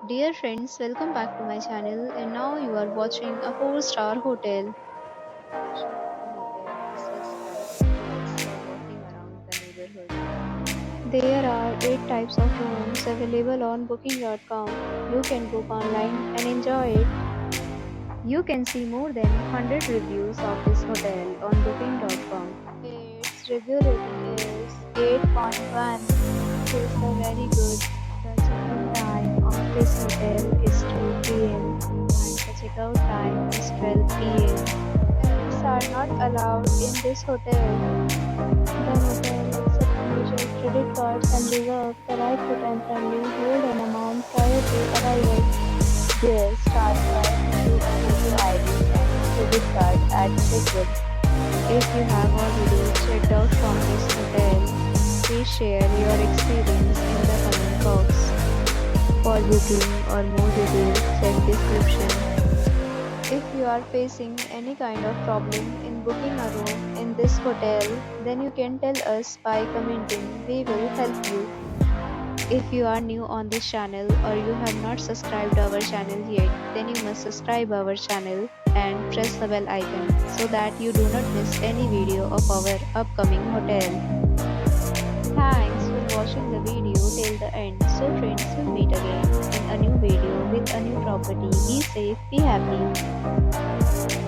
Dear friends, welcome back to my channel and now you are watching a 4-star hotel. Hotel. This is perfect for walking around the neighborhood. There are 8 types of rooms available on booking.com. You can book online and enjoy it. You can see more than 100 reviews of this hotel on booking.com. Its review rating is 8.1. It is very good. The check-in time of this hotel is 2 p.m. and the check-out time is 12 p.m. Pets are not allowed in this hotel. The hotel accepts major credit cards and reserves the right to temporarily hold an amount prior to arrival. Guests are required to show a photo ID and credit card at check-in. If you have already checked out from this hotel, please share your experience in the comment box. For booking or more details, check description. If you are facing any kind of problem in booking a room in this hotel, then you can tell us by commenting. We will help you. If you are new on this channel or you have not subscribed our channel yet, then you must subscribe our channel and press the bell icon so that you do not miss any video of our upcoming hotel. Thanks for watching the video till the end. So friends, will meet again in a new video with a new property. Be safe, be happy.